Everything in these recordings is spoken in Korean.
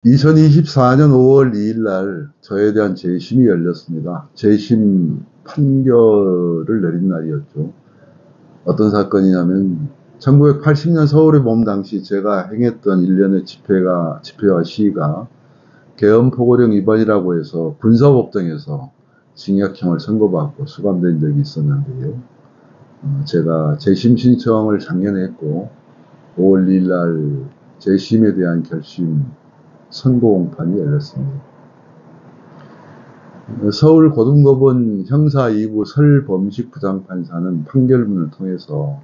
2024년 5월 2일 날 저에 대한 재심이 열렸습니다. 재심 판결을 내린 날이었죠. 어떤 사건이냐면 1980년 서울의 봄 당시 제가 행했던 일련의 집회와 시위가 계엄포고령 위반이라고 해서 군사법정에서 징역형을 선고받고 수감된 적이 있었는데요. 제가 재심 신청을 작년에 했고 5월 2일 날 재심에 대한 결심 선고공판이 열렸습니다. 서울고등법원 형사 2부 설범식 부장판사는 판결문을 통해서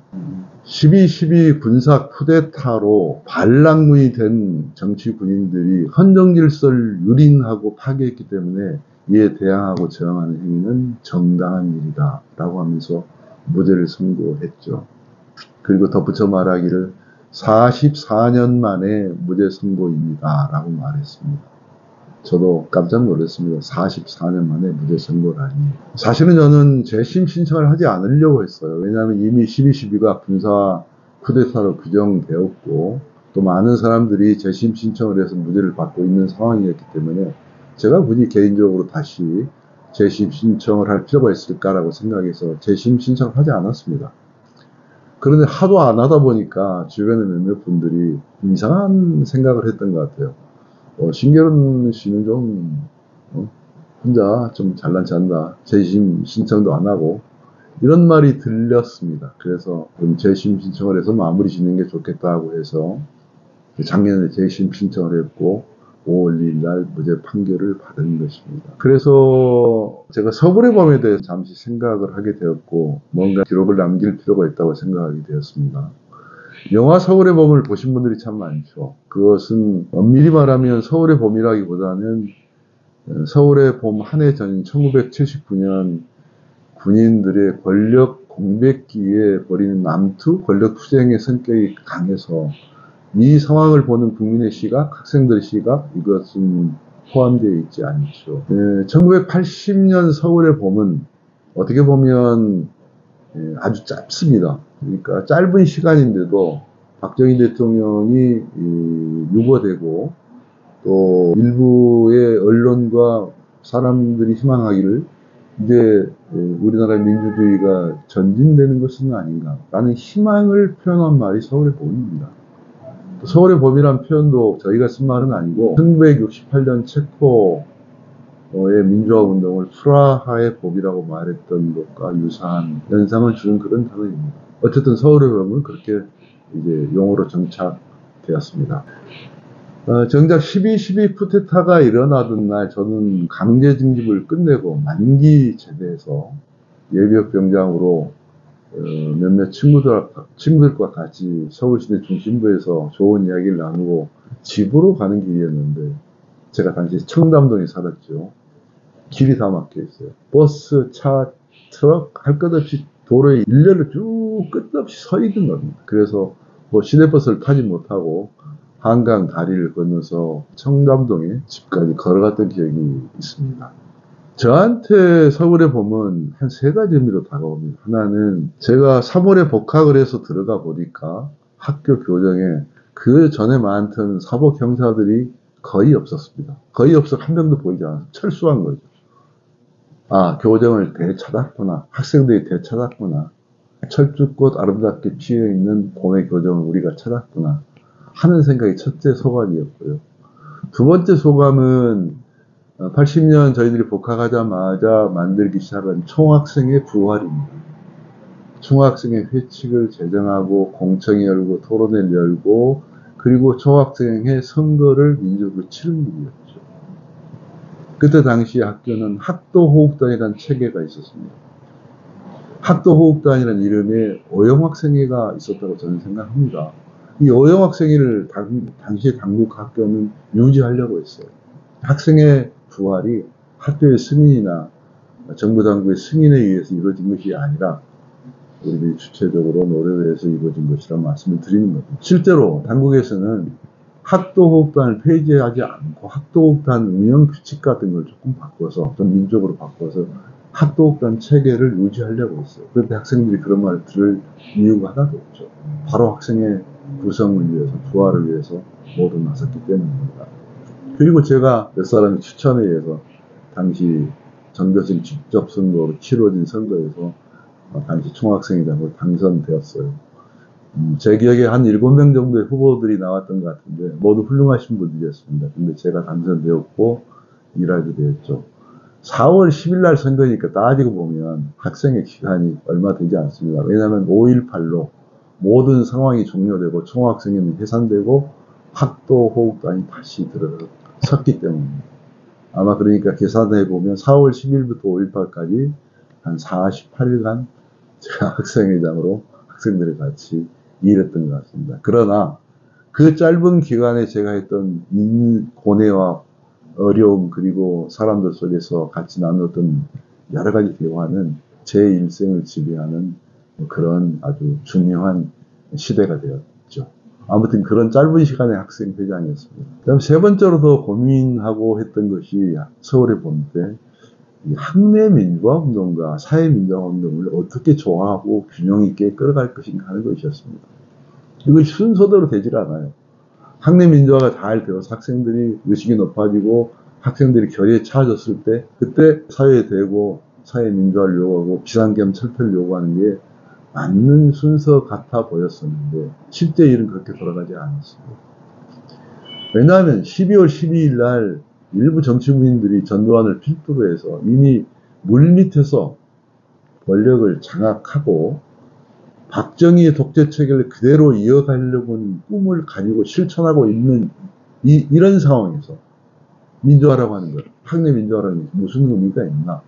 12.12 군사 쿠데타로 반란군이 된 정치 군인들이 헌정질서를 유린하고 파괴했기 때문에 이에 대항하고 저항하는 행위는 정당한 일이다 라고 하면서 무죄를 선고했죠. 그리고 덧붙여 말하기를 44년 만에 무죄 선고입니다 라고 말했습니다. 저도 깜짝 놀랐습니다. 44년 만에 무죄 선고라니. 사실은 저는 재심 신청을 하지 않으려고 했어요. 왜냐하면 이미 12.12가 군사 쿠데타로 규정되었고 또 많은 사람들이 재심 신청을 해서 무죄를 받고 있는 상황이었기 때문에 제가 굳이 개인적으로 다시 재심 신청을 할 필요가 있을까라고 생각해서 재심 신청을 하지 않았습니다. 그런데 하도 안 하다 보니까 주변에 몇몇 분들이 이상한 생각을 했던 것 같아요. 신계론 씨는 좀 혼자 좀 잘난 체한다. 재심 신청도 안 하고 이런 말이 들렸습니다. 그래서 재심 신청을 해서 마무리 짓는 게 좋겠다고 해서 작년에 재심 신청을 했고 5월 2일 날 무죄 판결을 받은 것입니다. 그래서 제가 서울의 봄에 대해서 잠시 생각을 하게 되었고 뭔가 기록을 남길 필요가 있다고 생각하게 되었습니다. 영화 서울의 봄을 보신 분들이 참 많죠. 그것은 엄밀히 말하면 서울의 봄이라기보다는 서울의 봄 한 해 전인 1979년 군인들의 권력 공백기에 벌이는 남투, 권력 투쟁의 성격이 강해서 이 상황을 보는 국민의 시각, 학생들의 시각, 이것은 포함되어 있지 않죠. 1980년 서울의 봄은 어떻게 보면 아주 짧습니다. 그러니까 짧은 시간인데도 박정희 대통령이 유보되고 또 일부의 언론과 사람들이 희망하기를 이제 우리나라의 민주주의가 전진되는 것은 아닌가 라는 희망을 표현한 말이 서울의 봄입니다. 서울의 봄이란 표현도 저희가 쓴 말은 아니고 1968년 체코의 민주화운동을 프라하의 봄이라고 말했던 것과 유사한 연상을 주는 그런 단어입니다. 어쨌든 서울의 봄은 그렇게 이제 용어로 정착되었습니다. 정작 12.12 쿠데타가 일어나던 날 저는 강제징집을 끝내고 만기 제대해서 예비역 병장으로 몇몇 친구들과 같이 서울시내 중심부에서 좋은 이야기를 나누고 집으로 가는 길이었는데 제가 당시 청담동에 살았죠. 길이 다 막혀 있어요. 버스, 차, 트럭 할 것 없이 도로에 일렬로 쭉 끝없이 서 있는 겁니다. 그래서 뭐 시내버스를 타지 못하고 한강 다리를 건너서 청담동에 집까지 걸어갔던 기억이 있습니다. 저한테 서울의 봄은 한 세 가지 의미로 다가옵니다. 하나는 제가 3월에 복학을 해서 들어가 보니까 학교 교정에 그 전에 많던 사복 형사들이 거의 없었습니다. 거의 없어 한 명도 보이지 않아서 철수한 거죠. 아, 교정을 되찾았구나. 학생들이 되찾았구나. 철쭉꽃 아름답게 피어있는 봄의 교정을 우리가 찾았구나 하는 생각이 첫째 소감이었고요. 두 번째 소감은 80년 저희들이 복학하자마자 만들기 시작한 총학생의 부활입니다. 총학생의 회칙을 제정하고 공청회 열고 토론회를 열고 그리고 총학생의 선거를 민주적으로 치른 일이었죠. 그때 당시 학교는 학도호국단이라는 체계가 있었습니다. 학도호국단이라는 이름에 오영학생회가 있었다고 저는 생각합니다. 이 오영학생회를 당시 당국 학교는 유지하려고 했어요. 학생의 부활이 학교의 승인이나 정부 당국의 승인에 의해서 이루어진 것이 아니라 우리들이 주체적으로 노력을 해서 이루어진 것이라 말씀을 드리는 겁니다. 실제로 당국에서는 학도호국단을 폐지하지 않고 학도호국단 운영 규칙 같은 걸 조금 바꿔서 좀 민족으로 바꿔서 학도호국단 체계를 유지하려고 했어요. 그런데 학생들이 그런 말을 들을 이유가 하나도 없죠. 바로 학생의 구성을 위해서 부활을 위해서 모두 나섰기 때문입니다. 그리고 제가 몇 사람의 추천에 의해서 당시 전교생 직접 선거로 치러진 선거에서 당시 총학생회장으로 당선되었어요. 제 기억에 한 7명 정도의 후보들이 나왔던 것 같은데 모두 훌륭하신 분들이었습니다. 근데 제가 당선되었고 일하게 되었죠. 4월 10일 날 선거니까 따지고 보면 학생의 기간이 얼마 되지 않습니다. 왜냐하면 5.18로 모든 상황이 종료되고 총학생회는 해산되고 학도 호국단이 다시 들어섰기 때문입니다. 아마 그러니까 계산해 보면 4월 10일부터 5.18까지 한 48일간 제가 학생회장으로 학생들이 같이 일했던 것 같습니다. 그러나 그 짧은 기간에 제가 했던 고뇌와 어려움 그리고 사람들 속에서 같이 나눴던 여러 가지 대화는 제 일생을 지배하는 그런 아주 중요한 시대가 되었죠. 아무튼 그런 짧은 시간의 학생회장이었습니다. 그다음 세 번째로도 고민하고 했던 것이 서울에 볼 때 학내 민주화 운동과 사회 민주화 운동을 어떻게 조화하고 균형 있게 끌어갈 것인가 하는 것이었습니다. 이것이 순서대로 되질 않아요. 학내 민주화가 잘 되어서 학생들이 의식이 높아지고 학생들이 결의에 차졌을 때 그때 사회에 대고 사회 민주화를 요구하고 비상계엄 철폐를 요구하는 게 맞는 순서 같아 보였었는데 실제 일은 그렇게 돌아가지 않았습니다. 왜냐하면 12월 12일 날 일부 정치부인들이 전두환을 필두로 해서 이미 물밑에서 권력을 장악하고 박정희의 독재 체계를 그대로 이어가려고 하는 꿈을 가지고 실천하고 있는 이런 상황에서 민주화라고 하는 것, 학내 민주화라는 게 무슨 의미가 있나?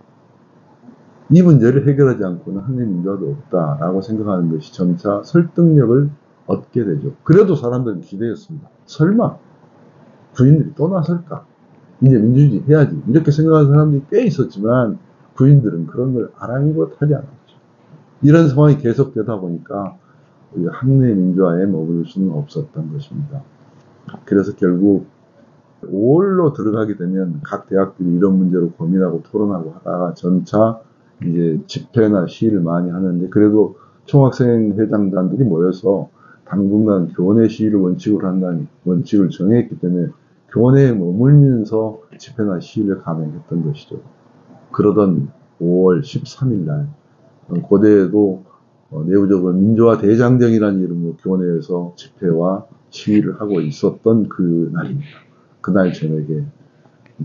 이 문제를 해결하지 않고는 학내 민주화도 없다라고 생각하는 것이 점차 설득력을 얻게 되죠. 그래도 사람들은 기대했습니다. 설마 부인들이 또 나설까? 이제 민주주의 해야지. 이렇게 생각하는 사람들이 꽤 있었지만 부인들은 그런 걸 아랑곳하지 않았죠. 이런 상황이 계속되다 보니까 우리가 학내 민주화에 머무를 수는 없었던 것입니다. 그래서 결국 5월로 들어가게 되면 각 대학들이 이런 문제로 고민하고 토론하고 하다가 점차 이제 집회나 시위를 많이 하는데 그래도 총학생 회장단들이 모여서 당분간 교내 시위를 원칙으로 한다는 원칙을 정했기 때문에 교내에 머물면서 집회나 시위를 감행했던 것이죠. 그러던 5월 13일 날 고대에도 내부적으로 민주화 대장정이라는 이름으로 교내에서 집회와 시위를 하고 있었던 그 날입니다. 그날 저녁에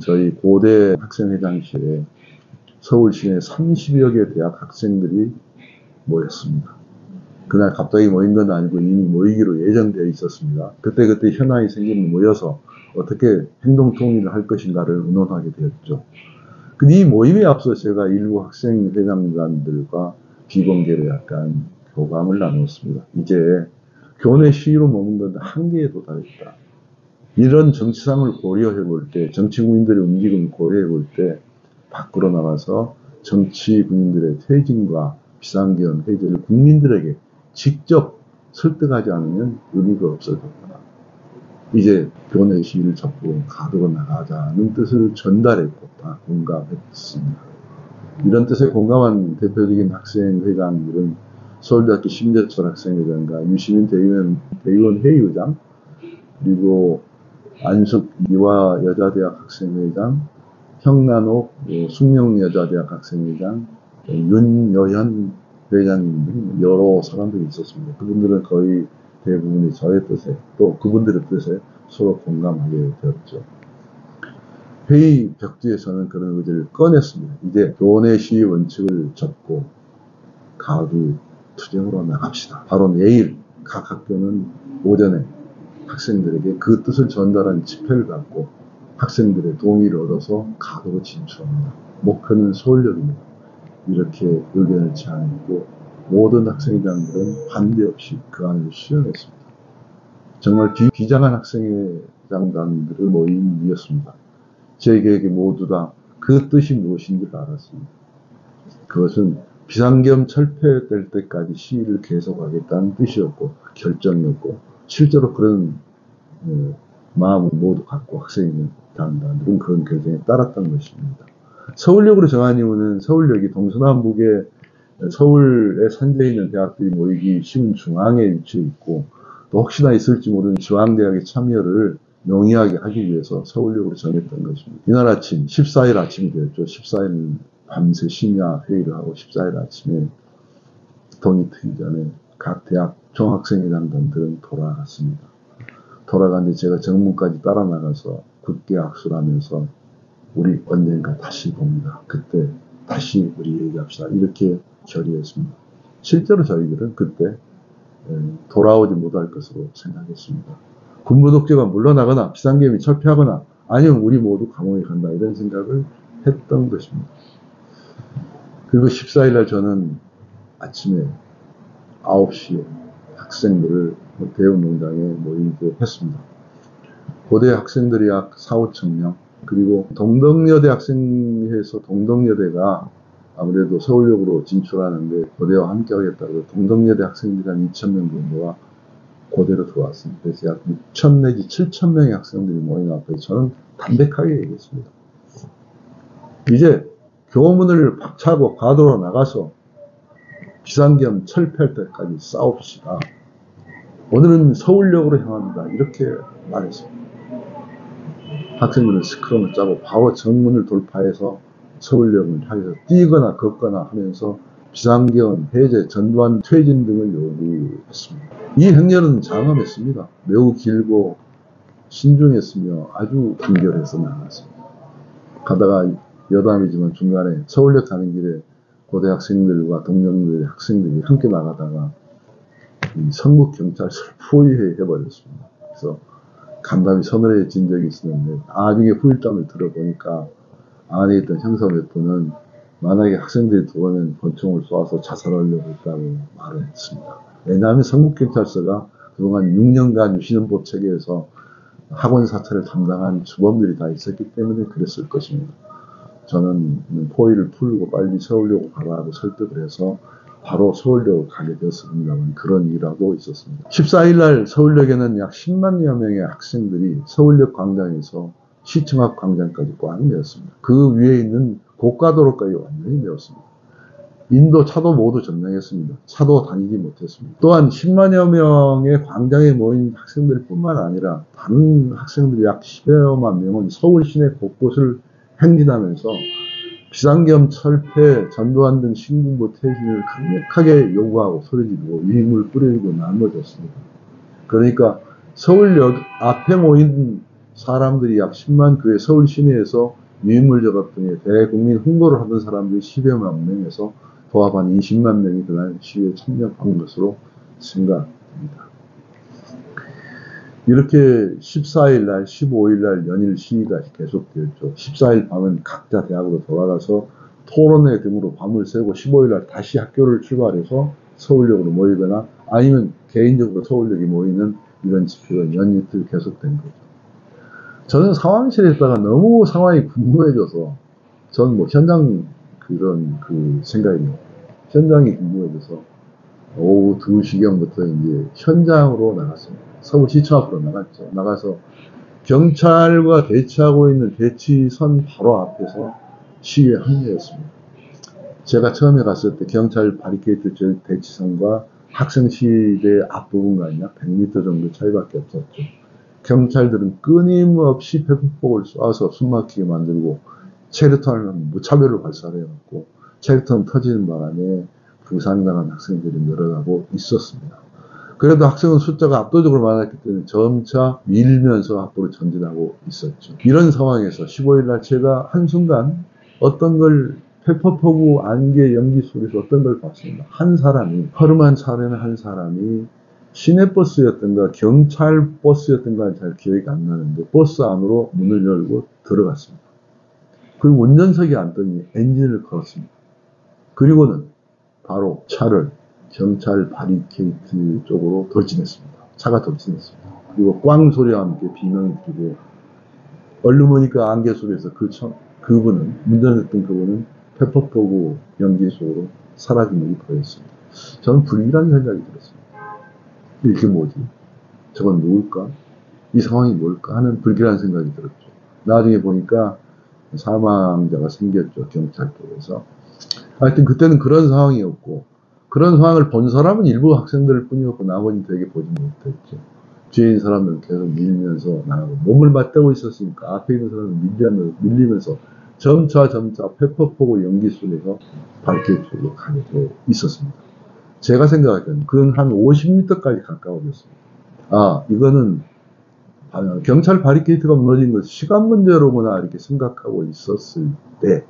저희 고대 학생회장실에 서울 시내 30여 개 대학 학생들이 모였습니다. 그날 갑자기 모인 건 아니고 이미 모이기로 예정되어 있었습니다. 그때그때 현황이 생기면 모여서 어떻게 행동 통일을 할 것인가를 의논하게 되었죠. 이 모임에 앞서 제가 일부 학생회장단들과 비공개로 약간 교감을 나눴습니다. 이제 교내 시위로 머문 건 한계에 도달했다. 이런 정치상을 고려해 볼 때, 정치군인들의 움직임을 고려해 볼 때 밖으로 나가서 정치군인들의 퇴진과 비상계엄 해제를 국민들에게 직접 설득하지 않으면 의미가 없어졌다. 이제 교내 시위를 접고 가두고 나가자는 뜻을 전달했고 다 공감했습니다. 이런 뜻에 공감한 대표적인 학생회장들은 서울대학교 심재철 학생회장과 유시민 대의원 회의의장 그리고 안숙 이화여자대학 학생회장, 형란옥 숙명여자대학 학생회장, 윤여현 회장님 등 여러 사람들이 있었습니다. 그분들은 거의 대부분이 저의 뜻에 또 그분들의 뜻에 서로 공감하게 되었죠. 회의 벽지에서는 그런 의지를 꺼냈습니다. 이제 교내 시위 원칙을 접고 가두 투쟁으로 나갑시다. 바로 내일 각 학교는 오전에 학생들에게 그 뜻을 전달한 집회를 갖고 학생들의 동의를 얻어서 가도로 진출합니다. 목표는 서울역입니다. 이렇게 의견을 제안했고 모든 학생회장들은 반대 없이 그 안을 수용했습니다. 정말 비장한 학생회장단들의 모임이었습니다. 제 계획이 모두 다 그 뜻이 무엇인지를 알았습니다. 그것은 비상계엄 철폐될 때까지 시위를 계속하겠다는 뜻이었고 결정이었고 실제로 그런 마음을 모두 갖고 학생회장단들은 그런 결정에 따랐던 것입니다. 서울역으로 정한 이유는 서울역이 동서남북에 서울에 산재해 있는 대학들이 모이기 쉬운 중앙에 위치해 있고 또 혹시나 있을지 모르는 지방대학의 참여를 용이하게 하기 위해서 서울역으로 정했던 것입니다. 이날 아침, 14일 아침이 되었죠. 14일 밤새 심야 회의를 하고 14일 아침에 동이 트기 전에 각 대학 종학생회장단들은 돌아갔습니다. 돌아갔는데 제가 정문까지 따라 나가서 굳게 악수를 하면서 우리 언젠가 다시 봅니다. 그때 다시 우리 얘기합시다. 이렇게 결의했습니다. 실제로 저희들은 그때 돌아오지 못할 것으로 생각했습니다. 군부 독재가 물러나거나 비상계엄이 철폐하거나 아니면 우리 모두 감옥에 간다 이런 생각을 했던 것입니다. 그리고 14일날 저는 아침에 9시에 학생들을 대운동장에 모이게 했습니다. 고대 학생들이 약 4, 5천 명, 그리고 동덕여대 학생회에서 동덕여대가 아무래도 서울역으로 진출하는데 고대와 함께 하겠다고 동덕여대 학생들이 한 2,000명 정도가 고대로 들어왔습니다. 그래서 약 6천 내지 7천 명의 학생들이 모인 앞에 저는 담백하게 얘기했습니다. 이제 교문을 박차고 가도로 나가서 비상계엄 철폐할 때까지 싸웁시다. 오늘은 서울역으로 향합니다. 이렇게 말했습니다. 학생들은 스크럼을 짜고 바로 정문을 돌파해서 서울역을 향해서 뛰거나 걷거나 하면서 비상계엄, 해제, 전두환 퇴진 등을 요구했습니다. 이 행렬은 장엄했습니다. 매우 길고 신중했으며 아주 간결해서 나갔습니다. 가다가 여담이지만 중간에 서울역 가는 길에 고대 학생들과 동명대 학생들이 함께 나가다가 성북경찰서를 포위해버렸습니다. 그래서 간담이 서늘해진 적이 있었는데 나중에 후일담을 들어보니까 안에 있던 형사 몇 분은 만약에 학생들이 들어오면 권총을 쏘아서 자살하려고 했다고 말을 했습니다. 왜냐하면 성북경찰서가 그동안 6년간 유신헌법 체계에서 학원 사찰을 담당한 주범들이 다 있었기 때문에 그랬을 것입니다. 저는 포위를 풀고 빨리 서울역으로 가라고 설득을 해서 바로 서울역으로 가게 되었습니다만 그런 일화도 있었습니다. 14일 날 서울역에는 약 10만여 명의 학생들이 서울역 광장에서 시청 앞 광장까지 꽉 메웠습니다. 그 위에 있는 고가도로까지 완전히 메웠습니다. 인도, 차도 모두 점령했습니다. 차도 다니지 못했습니다. 또한 10만여 명의 광장에 모인 학생들 뿐만 아니라 다른 학생들이 약 10여만 명은 서울 시내 곳곳을 행진하면서 비상계엄 철폐, 전두환 등 신군부 퇴진을 강력하게 요구하고 소리지르고 유인물 뿌리고 나눠졌습니다. 그러니까 서울역 앞에 모인 사람들이 약 10만, 그의 서울 시내에서 유인물 작업 등의 대국민 홍보를 하던 사람들이 10여만 명에서 도합 한 20만 명이 그날 시위에 참여한 것으로 생각됩니다. 이렇게 14일 날, 15일 날 연일 시위가 계속되었죠. 14일 밤은 각자 대학으로 돌아가서 토론회 등으로 밤을 새고 15일 날 다시 학교를 출발해서 서울역으로 모이거나 아니면 개인적으로 서울역에 모이는 이런 집회가 연이틀 계속된 거죠. 저는 상황실에 있다가 너무 상황이 궁금해져서 저는 뭐 현장 그런 생각이 현장이 궁금해져서 오후 2시경부터 이제 현장으로 나갔습니다. 서울시청 앞으로 나갔죠. 나가서 경찰과 대치하고 있는 대치선 바로 앞에서 시위에 합류했습니다. 제가 처음에 갔을 때 경찰 바리케이트 대치선과 학생 시위대 앞부분과 약 100m 정도 차이밖에 없었죠. 경찰들은 끊임없이 페퍼폭을 쏴서 숨막히게 만들고 체류탄을 무차별로 발사해갖고 체류탄 터지는 바람에 부상당한 학생들이 늘어나고 있었습니다. 그래도 학생은 숫자가 압도적으로 많았기 때문에 점차 밀면서 앞으로 전진하고 있었죠. 이런 상황에서 15일 날 제가 한순간 어떤 걸 페퍼포구 안개 연기 속에서 어떤 걸 봤습니다. 한 사람이 허름한 차려는 한 사람이 시내버스였던가 경찰버스였던가 잘 기억이 안 나는데 버스 안으로 문을 열고 들어갔습니다. 그리고 운전석에 앉더니 엔진을 걸었습니다. 그리고는 바로 차를 경찰 바리케이트 쪽으로 돌진했습니다. 차가 돌진했습니다. 그리고 꽝 소리와 함께 비명이 들고 얼른 보니까 안개 속에서 그분은 운전했던 그분은 페퍼포구 연기 속으로 사라진 일이 보였습니다. 저는 불길한 생각이 들었습니다. 이게 뭐지? 저건 누굴까? 이 상황이 뭘까? 하는 불길한 생각이 들었죠. 나중에 보니까 사망자가 생겼죠. 경찰 쪽에서. 하여튼 그때는 그런 상황이었고 그런 상황을 본 사람은 일부 학생들 뿐이었고 나머지는 되게 보지 못했죠. 뒤에 있는 사람은 계속 밀면서 나가고 몸을 맞대고 있었으니까 앞에 있는 사람은 밀리면서 점차 페퍼포구 연기 속에서 발길 쪽으로 가게 돼 있었습니다. 제가 생각할 때는 그건 한 50m까지 가까워졌습니다. 아, 이거는 경찰 바리케이트가 무너진 것은 시간 문제로구나 이렇게 생각하고 있었을 때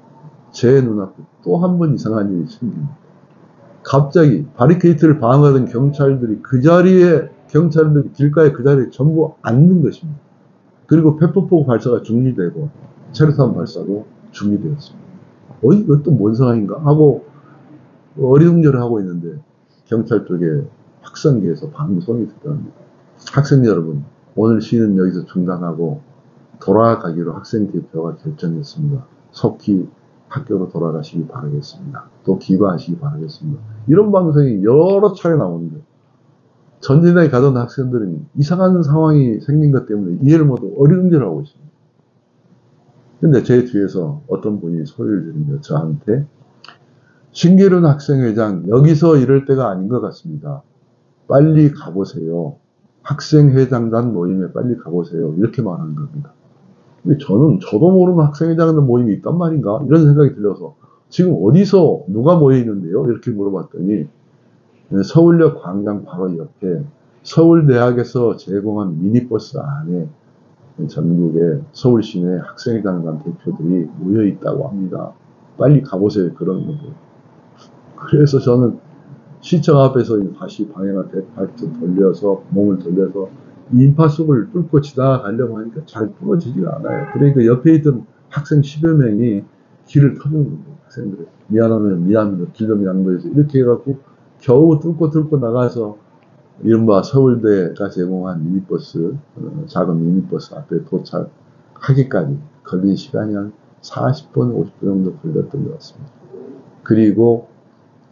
제 눈앞에 또 한 번 이상한 일이 생깁니다. 갑자기 바리케이트를 방어하던 경찰들이 경찰들이 길가에 그 자리에 전부 앉는 것입니다. 그리고 페퍼포구 발사가 중지되고 체류탄 발사도 중지되었습니다. 이것도 뭔 상황인가 하고 어리둥절을 하고 있는데 경찰 쪽에 확성기에서 방송이 들어갑니다. 학생 여러분, 오늘 시는 여기서 중단하고 돌아가기로 학생 대표가 결정했습니다. 속히 학교로 돌아가시기 바라겠습니다. 또 귀가하시기 바라겠습니다. 이런 방송이 여러 차례 나오는데 전진에 가던 학생들은 이상한 상황이 생긴 것 때문에 이해를 못하고 어리둥절하고 있습니다. 근데 제 뒤에서 어떤 분이 소리를 지르며 저한테 신기룬 학생회장, 여기서 이럴 때가 아닌 것 같습니다. 빨리 가보세요. 학생회장단 모임에 빨리 가보세요. 이렇게 말하는 겁니다. 저도 모르는 학생회장단 모임이 있단 말인가? 이런 생각이 들어서 지금 어디서 누가 모여 있는데요? 이렇게 물어봤더니 서울역 광장 바로 옆에 서울대학에서 제공한 미니버스 안에 전국의 서울 시내 학생회장단 대표들이 모여 있다고 합니다. 빨리 가보세요. 그런 거고. 그래서 저는 시청 앞에서 다시 방향을 180도 돌려서 몸을 돌려서 인파석을 뚫고 지나가려고 하니까 잘 뚫어지지가 않아요. 그러니까 옆에 있던 학생 10여 명이 길을 터주는 겁니다. 학생들이 미안하면 미안합니다. 길 좀 양보해서 이렇게 해갖고 겨우 뚫고 나가서 이른바 서울대가 제공한 미니버스, 작은 미니버스 앞에 도착하기까지 걸린 시간이 한 40분, 50분 정도 걸렸던 것 같습니다. 그리고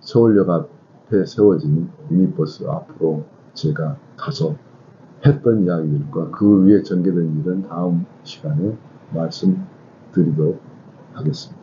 서울역 앞에 세워진 미니버스 앞으로 제가 가서 했던 이야기들과 그 위에 전개된 일은 다음 시간에 말씀드리도록 하겠습니다.